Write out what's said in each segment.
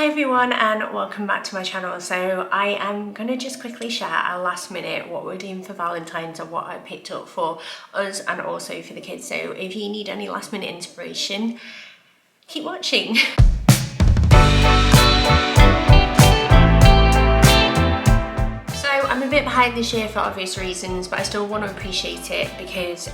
Hi everyone and welcome back to my channel. So I am gonna just quickly share our last minute what we're doing for Valentine's and what I picked up for us and also for the kids. So if you need any last minute inspiration, keep watching. So I'm a bit behind this year for obvious reasons, but I still want to appreciate it because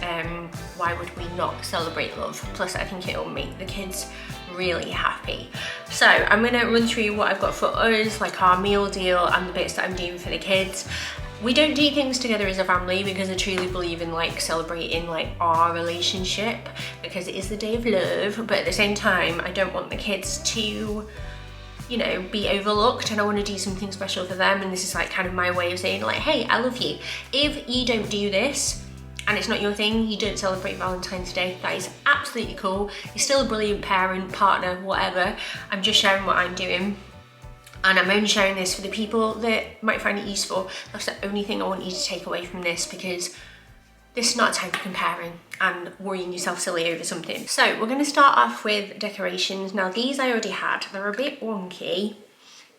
why would we not celebrate love? Plus I think it'll make the kids really happy. So I'm gonna run through what I've got for us, like our meal deal and the bits that I'm doing for the kids. We don't do things together as a family because I truly believe in like celebrating like our relationship because it is the day of love, but at the same time I don't want the kids to, you know, be overlooked, and I want to do something special for them, and this is like kind of my way of saying like, hey, I love you. If you don't do this and it's not your thing, you don't celebrate Valentine's Day, that is absolutely cool. You're still a brilliant parent, partner, whatever. I'm just sharing what I'm doing. And I'm only sharing this for the people that might find it useful. That's the only thing I want you to take away from this, because this is not a time for comparing and worrying yourself silly over something. So we're gonna start off with decorations. Now these I already had, they're a bit wonky,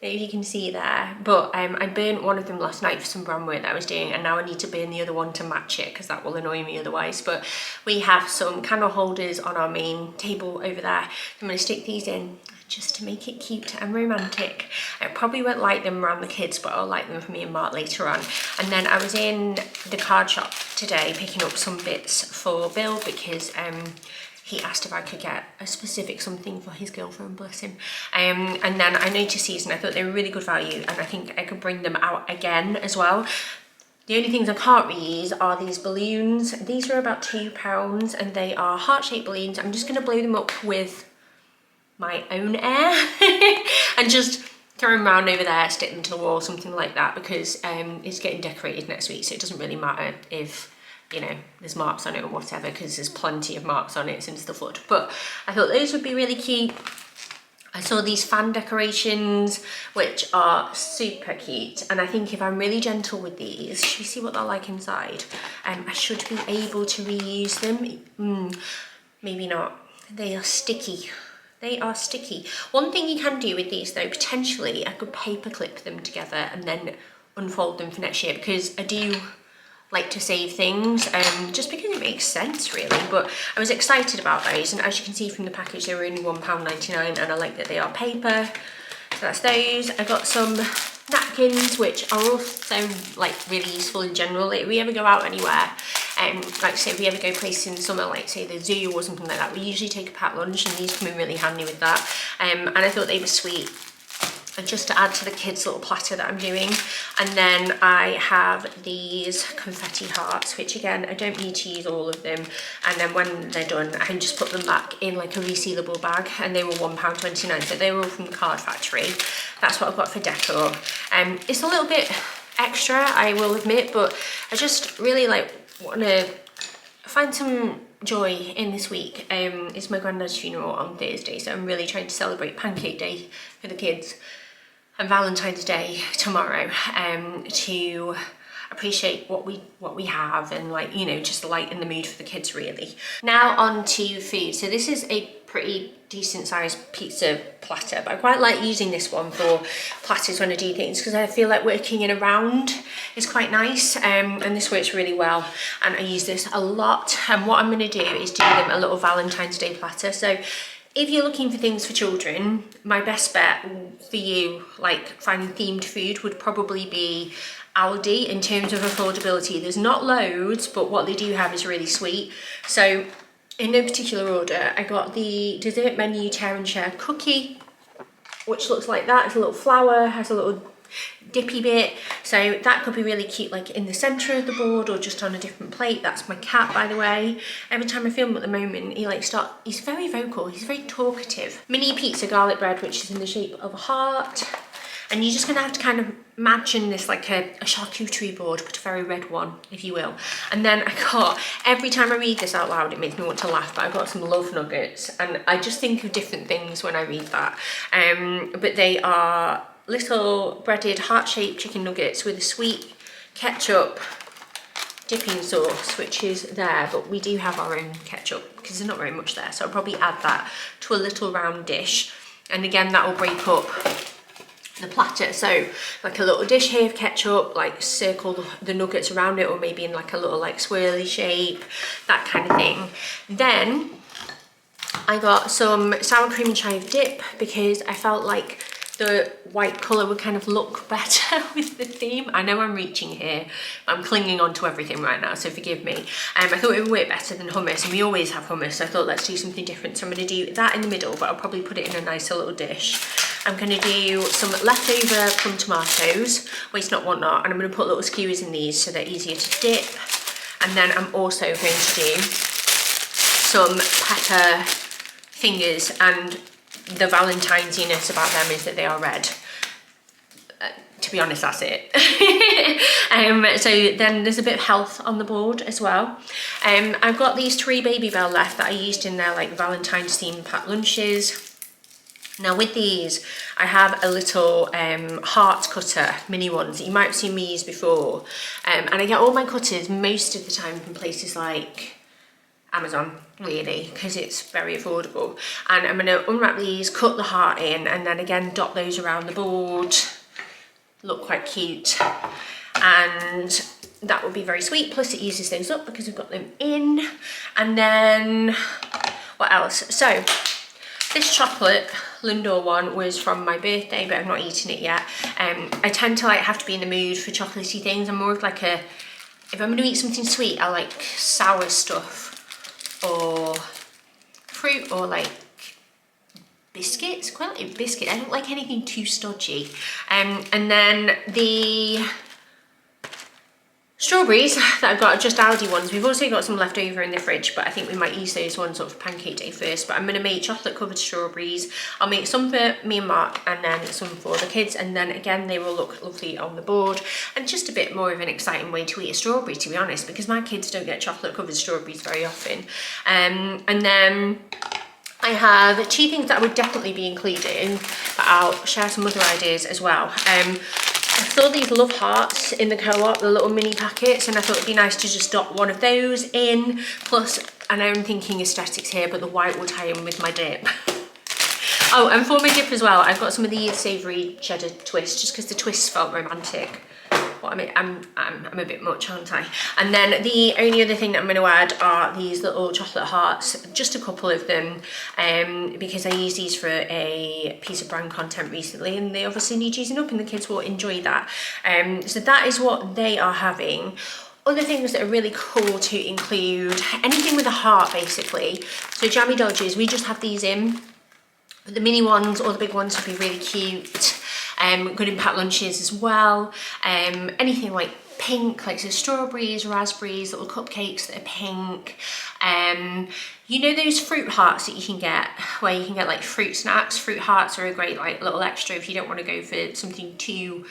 if you can see there, but I burnt one of them last night for some brand work that I was doing, and now I need to burn the other one to match it because that will annoy me otherwise. But we have some candle holders on our main table over there. I'm going to stick these in just to make it cute and romantic. I probably won't light them around the kids, but I'll light them for me and Mark later on. And then I was in the card shop today picking up some bits for Bill because he asked if I could get a specific something for his girlfriend, bless him. And then I noticed these and I thought they were really good value, and I think I could bring them out again as well. The only things I can't reuse are these balloons. These are about £2 and they are heart-shaped balloons. I'm just gonna blow them up with my own air and just throw them around over there, stick them to the wall, something like that, because it's getting decorated next week, so it doesn't really matter if, you know, there's marks on it or whatever, because there's plenty of marks on it since the flood. But I thought those would be really cute. I saw these fan decorations, which are super cute, and I think if I'm really gentle with these, should we see what they're like inside? I should be able to reuse them. Maybe not. They are sticky. They are sticky. One thing you can do with these though, potentially I could paper clip them together and then unfold them for next year, because I do like to save things, just because it makes sense really. But I was excited about those, and as you can see from the package, they were only £1.99, and I like that they are paper. So that's those. I got some napkins, which are also like really useful in general. If we ever go out anywhere, like say if we ever go places in summer, like say the zoo or something like that, we usually take a packed lunch, and these come in really handy with that. And I thought they were sweet, and just to add to the kids' little platter that I'm doing. And then I have these confetti hearts, which again, I don't need to use all of them. And then when they're done, I can just put them back in like a resealable bag, and they were £1.29, so they were all from the Card Factory. That's what I've got for decor. It's a little bit extra, I will admit, but I just really like want to find some joy in this week. It's my granddad's funeral on Thursday, so I'm really trying to celebrate Pancake Day for the kids and Valentine's Day tomorrow, to appreciate what we have, and like, you know, just lighten the mood for the kids really. Now on to food. So this is a pretty decent sized pizza platter, but I quite like using this one for platters when I do things, because I feel like working in a round is quite nice, and this works really well, and I use this a lot. And what I'm going to do is do them a little Valentine's Day platter. So if you're looking for things for children, my best bet for you, like finding themed food, would probably be Aldi in terms of affordability. There's not loads, but what they do have is really sweet. So in no particular order, I got the dessert menu tear and share cookie, which looks like that. It's a little flower, has a little dippy bit, so that could be really cute, like in the center of the board or just on a different plate. That's my cat, by the way. Every time I film at the moment, he's very vocal, he's very talkative. Mini pizza garlic bread, which is in the shape of a heart, and you're just gonna have to kind of imagine this like a charcuterie board, but a very red one, if you will. And then I got, every time I read this out loud, it makes me want to laugh, but I got some love nuggets, and I just think of different things when I read that. But they are little breaded heart-shaped chicken nuggets with a sweet ketchup dipping sauce, which is there, but we do have our own ketchup because there's not very much there, so I'll probably add that to a little round dish. And again, that will break up the platter. So like a little dish here of ketchup, like circle the nuggets around it, or maybe in like a little like swirly shape, that kind of thing. Then I got some sour cream and chive dip because I felt like the white colour would kind of look better with the theme. I know I'm reaching here. I'm clinging on to everything right now, so forgive me. I thought it would work better than hummus, and we always have hummus, so I thought let's do something different. So I'm going to do that in the middle, but I'll probably put it in a nicer little dish. I'm going to do some leftover plum tomatoes, waste not, want not, and I'm going to put little skewers in these so they're easier to dip. And then I'm also going to do some pepper fingers, and the Valentine'siness about them is that they are red. To be honest, that's it. So then there's a bit of health on the board as well. I've got these 3 Baby Bell left that I used in their like Valentine's themed packed lunches. Now with these, I have a little heart cutter, mini ones that you might have seen me use before. And I get all my cutters most of the time from places like Amazon, really, because it's very affordable. And I'm going to unwrap these, cut the heart in, and then again dot those around the board. Look quite cute, and that will be very sweet. Plus it uses those up because we've got them in. And then what else? So this chocolate Lindor one was from my birthday, but I've not eaten it yet. I tend to like have to be in the mood for chocolatey things. I'm more of like a, if I'm going to eat something sweet, I like sour stuff or fruit, or like biscuits. Quite like a biscuit. I don't like anything too stodgy. And then the strawberries that I've got are just Aldi ones. We've also got some left over in the fridge, but I think we might use those ones up for Pancake Day first. But I'm going to make chocolate covered strawberries. I'll make some for me and Mark, and then some for the kids, and then again they will look lovely on the board, and just a bit more of an exciting way to eat a strawberry, to be honest, because my kids don't get chocolate covered strawberries very often. And then I have 2 things that I would definitely be including, but I'll share some other ideas as well. I saw these love hearts in the co-op, the little mini packets, and I thought it'd be nice to just dot one of those in. Plus, I know I'm thinking aesthetics here, but the white will tie in with my dip. Oh, and for my dip as well, I've got some of the savoury cheddar twist, just because the twists felt romantic. What I'm a bit much, aren't I? And then the only other thing that I'm going to add are these little chocolate hearts, just a couple of them, because I used these for a piece of brand content recently, and they obviously need using up, and the kids will enjoy that. So that is what they are having. Other things that are really cool to include, anything with a heart basically. So jammy dodgers, we just have these in. The mini ones or the big ones would be really cute. Good in packed lunches as well. Anything like pink, like so strawberries, raspberries, little cupcakes that are pink. You know those fruit hearts that you can get, where you can get like fruit snacks? Fruit hearts are a great like little extra if you don't want to go for something too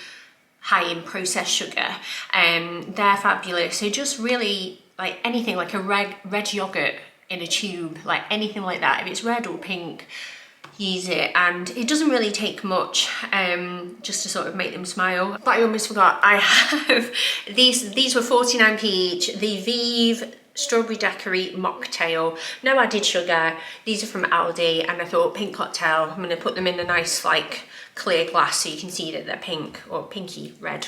high in processed sugar. They're fabulous. So just really like anything like a red yogurt in a tube, like anything like that. If it's red or pink, use it, and it doesn't really take much just to sort of make them smile. But I almost forgot, I have these were 49p each, the Vive strawberry daiquiri mocktail, no added sugar. These are from Aldi, and I thought pink cocktail, I'm going to put them in a nice like clear glass so you can see that they're pink, or pinky red.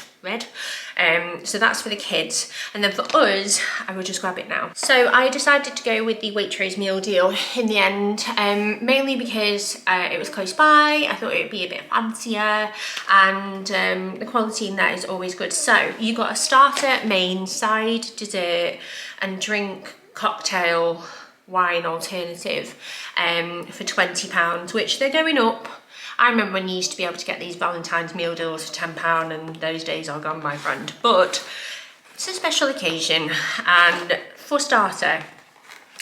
So that's for the kids, and then for us I will just grab it now. So I decided to go with the Waitrose meal deal in the end, mainly because it was close by. I thought it would be a bit fancier, and the quality in there is always good. So you got a starter, main, side, dessert, and drink, cocktail, wine alternative for £20, which they're going up. I remember when you used to be able to get these Valentine's meal deals for £10, and those days are gone, my friend. But it's a special occasion, and for starter,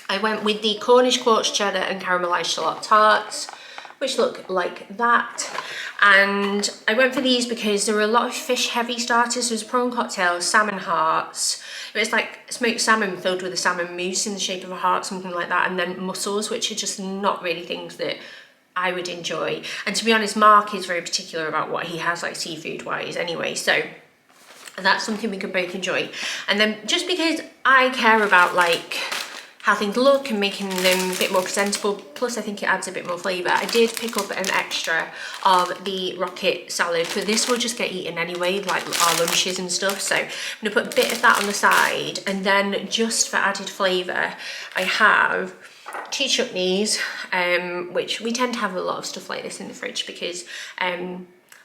I went with the Cornish quartz cheddar and caramelised shallot tarts, which look like that. And I went for these because there were a lot of fish heavy starters. There was prawn cocktails, salmon hearts. It was like smoked salmon filled with a salmon mousse in the shape of a heart, something like that. And then mussels, which are just not really things that I would enjoy. And to be honest, Mark is very particular about what he has like seafood wise anyway. So that's something we could both enjoy. And then just because I care about like how things look and making them a bit more presentable. Plus I think it adds a bit more flavour. I did pick up an extra of the rocket salad, but this will just get eaten anyway, like our lunches and stuff. So I'm gonna put a bit of that on the side, and then just for added flavour, I have 2 chutneys, which we tend to have a lot of stuff like this in the fridge because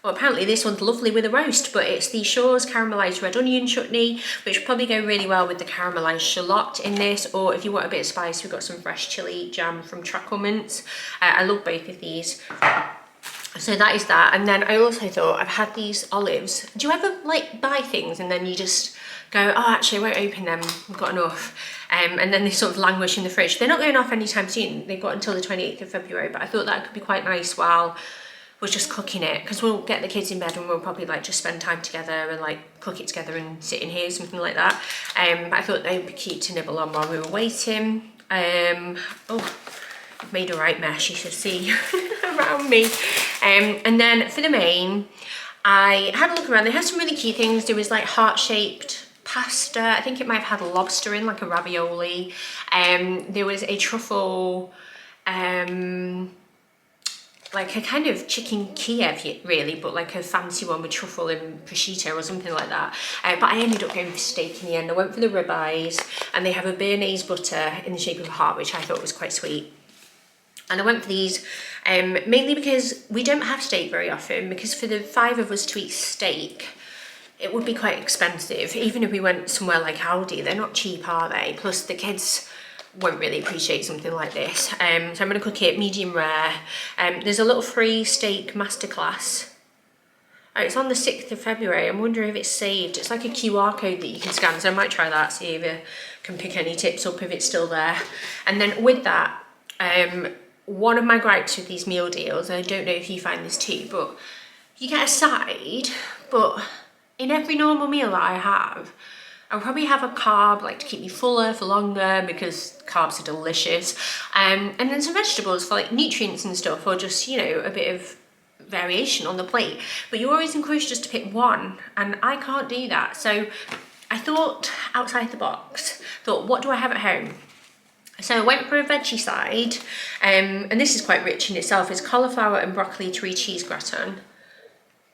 well, apparently this one's lovely with a roast, but it's the Shaw's caramelised red onion chutney, which would probably go really well with the caramelised shallot in this, or if you want a bit of spice, we've got some fresh chilli jam from Trackle Mints. I love both of these. So that is that. And then I also thought, I've had these olives. Do you ever like buy things and then you just go, oh, actually I won't open them, I've got enough. And then they sort of languish in the fridge. They're not going off anytime soon. They've got until the 28th of February, but I thought that could be quite nice while we're just cooking it, because we'll get the kids in bed and we'll probably like just spend time together and like cook it together and sit in here, something like that. I thought they would be cute to nibble on while we were waiting. Oh, I've made a right mess, you should see around me. And then for the main, I had a look around. They had some really cute things. There was like heart-shaped pasta. I think it might have had lobster in, like a ravioli. There was a truffle, like a kind of chicken Kiev really, but like a fancy one with truffle and prosciutto or something like that. But I ended up going for steak in the end. I went for the ribeyes, and they have a béarnaise butter in the shape of a heart, which I thought was quite sweet. And I went for these mainly because we don't have steak very often, because for the 5 of us to eat steak, it would be quite expensive. Even if we went somewhere like Aldi, they're not cheap, are they? Plus the kids won't really appreciate something like this. So I'm going to cook it medium rare. There's a little free steak masterclass. Oh, it's on the 6th of February. I'm wondering if it's saved. It's like a QR code that you can scan, so I might try that, see if I can pick any tips up if it's still there. And then with that, one of my gripes with these meal deals, and I don't know if you find this too, but you get a side, but in every normal meal that I have, I'll probably have a carb, like to keep me fuller for longer, because carbs are delicious. And then some vegetables for like nutrients and stuff, or just, you know, a bit of variation on the plate. But you're always encouraged just to pick one, and I can't do that. So I thought outside the box, thought, what do I have at home? So I went for a veggie side, and this is quite rich in itself. It's cauliflower and broccoli 3 cheese gratin.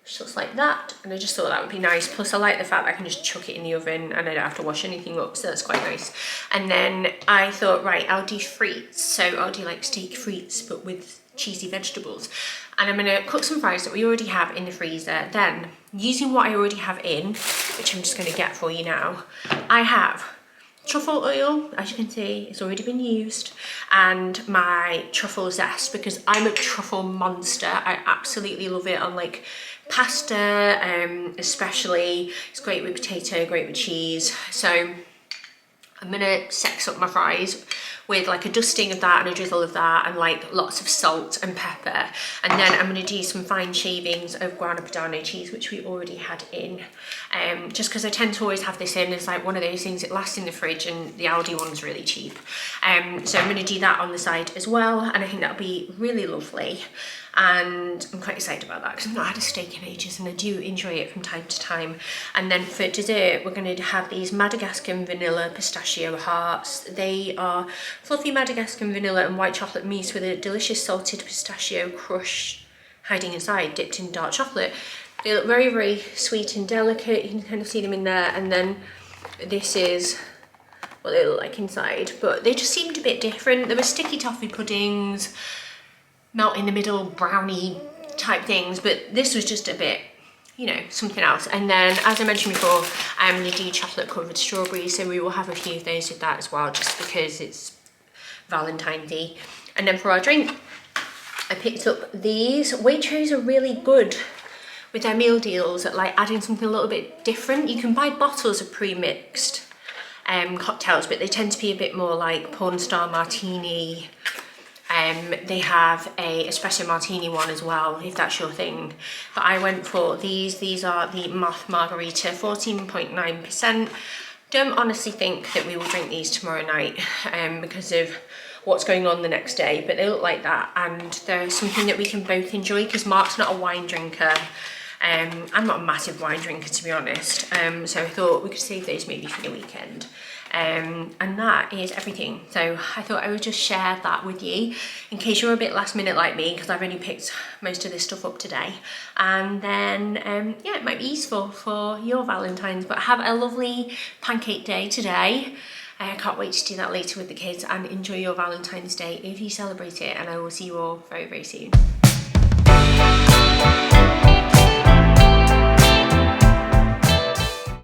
Which looks like that, and I just thought that would be nice. Plus I like the fact that I can just chuck it in the oven and I don't have to wash anything up, so that's quite nice. And then I thought, right, I'll do frites. So I'll do like steak frites, but with cheesy vegetables. And I'm gonna cook some fries that we already have in the freezer. Then, using what I already have in, which I'm just gonna get for you now, I have truffle oil, as you can see, it's already been used, and my truffle zest, because I'm a truffle monster. I absolutely love it on like pasta, especially. It's great with potato, great with cheese. So I'm gonna sex up my fries with like a dusting of that and a drizzle of that, and like lots of salt and pepper. And then I'm gonna do some fine shavings of Grana Padano cheese, which we already had in. Just because I tend to always have this in, it's like one of those things that lasts in the fridge, and the Aldi one's really cheap. So I'm gonna do that on the side as well, and I think that'll be really lovely. And I'm quite excited about that because I've not had a steak in ages, and I do enjoy it from time to time. And then for dessert, we're going to have these Madagascar vanilla pistachio hearts. They are fluffy Madagascar vanilla and white chocolate mousse with a delicious salted pistachio crush hiding inside, dipped in dark chocolate. They look very, very sweet and delicate. You can kind of see them in there. And then this is what they look like inside, but they just seemed a bit different. There were sticky toffee puddings, melt in the middle brownie type things, but this was just a bit, you know, something else. And then, as I mentioned before, I'm going to do chocolate covered strawberries, so we will have a few of those with that as well, just because it's Valentine's. And then for our drink, I picked up these. Waitrose are really good with their meal deals at like adding something a little bit different. You can buy bottles of pre-mixed cocktails, but they tend to be a bit more like porn star martini. They have a espresso martini one as well, if that's your thing. But I went for these. These are the Moth Margarita, 14.9%. Don't honestly think that we will drink these tomorrow night because of what's going on the next day, but they look like that, and they're something that we can both enjoy, because Mark's not a wine drinker. I'm not a massive wine drinker, to be honest, so I thought we could save those maybe for the weekend. And that is everything. So I thought I would just share that with you in case you're a bit last minute like me, because I've only picked most of this stuff up today. And then, yeah, it might be useful for your Valentine's. But have a lovely pancake day today. I can't wait to do that later with the kids, and enjoy your Valentine's Day if you celebrate it. And I will see you all very, very soon.